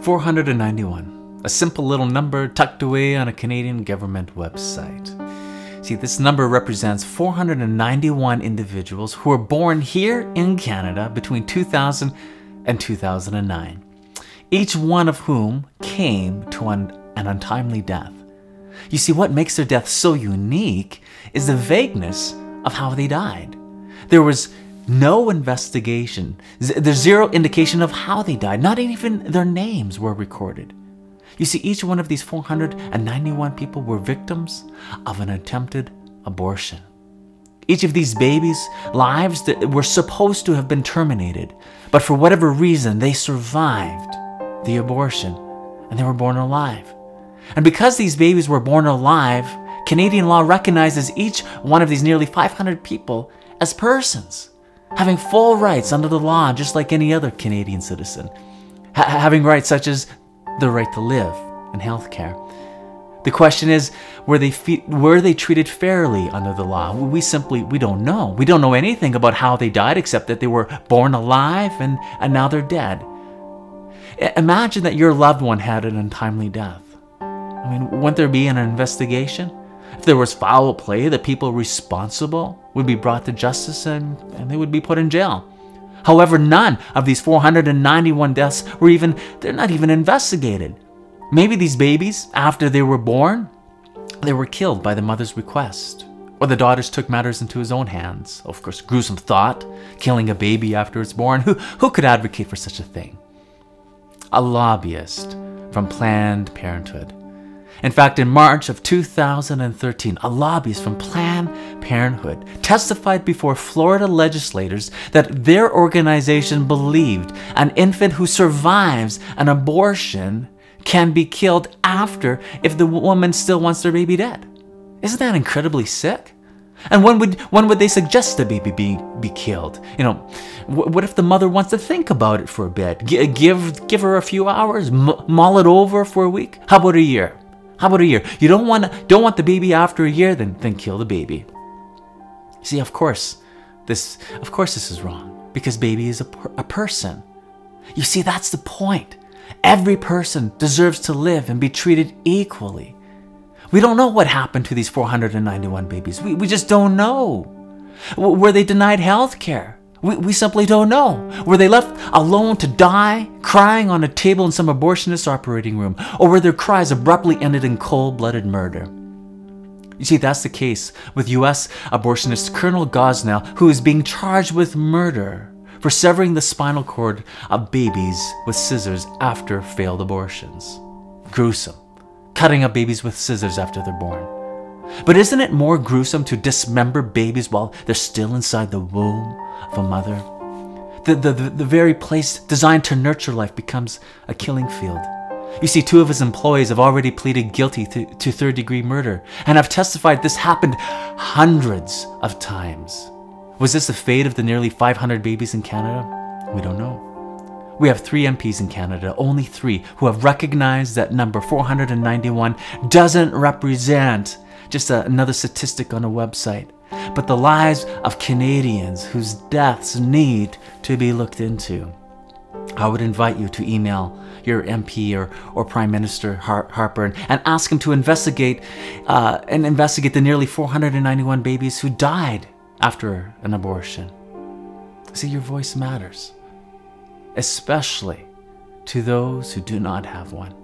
491, a simple little number tucked away on a Canadian government website. See, this number represents 491 individuals who were born here in Canada between 2000 and 2009, each one of whom came to an untimely death. You see, what makes their death so unique is the vagueness of how they died. There was no investigation. There's zero indication of how they died. Not even their names were recorded. You see, each one of these 491 people were victims of an attempted abortion. Each of these babies' lives that were supposed to have been terminated, but for whatever reason, they survived the abortion and they were born alive. And because these babies were born alive, Canadian law recognizes each one of these nearly 500 people as persons, having full rights under the law just like any other Canadian citizen, having rights such as the right to live and health care. The question is, were they treated fairly under the law? We don't know. We don't know anything about how they died except that they were born alive and now they're dead. Imagine that your loved one had an untimely death. I mean, wouldn't there be an investigation? If there was foul play, the people responsible would be brought to justice and they would be put in jail. However, none of these 491 deaths they're not even investigated. Maybe these babies, after they were born, they were killed by the mother's request. Or the daughters took matters into his own hands. Of course, gruesome thought, killing a baby after it's born. Who could advocate for such a thing? A lobbyist from Planned Parenthood. In fact, in March of 2013, a lobbyist from Planned Parenthood testified before Florida legislators that their organization believed an infant who survives an abortion can be killed after if the woman still wants their baby dead. Isn't that incredibly sick? And when would they suggest the baby be killed? You know, what if the mother wants to think about it for a bit? Give her a few hours, mull it over for a week? How about a year? How about a year? You don't want the baby after a year, then kill the baby. See, of course this is wrong because baby is a person. You see, that's the point. Every person deserves to live and be treated equally. We don't know what happened to these 491 babies. We just don't know. Were they denied health care? We simply don't know. Were they left alone to die, crying on a table in some abortionist operating room? Or were their cries abruptly ended in cold-blooded murder? You see, that's the case with U.S. abortionist Kermit Gosnell, who is being charged with murder for severing the spinal cord of babies with scissors after failed abortions. Gruesome. Cutting up babies with scissors after they're born. But isn't it more gruesome to dismember babies while they're still inside the womb of a mother? The very place designed to nurture life becomes a killing field. You see, 2 of his employees have already pleaded guilty to third-degree murder and have testified this happened hundreds of times. Was this the fate of the nearly 500 babies in Canada? We don't know. We have 3 MPs in Canada, only 3, who have recognized that number 491 doesn't represent just another statistic on a website, but the lives of Canadians whose deaths need to be looked into. I would invite you to email your MP or Prime Minister Harper and ask him to investigate the nearly 491 babies who died after an abortion. See, your voice matters, especially to those who do not have one.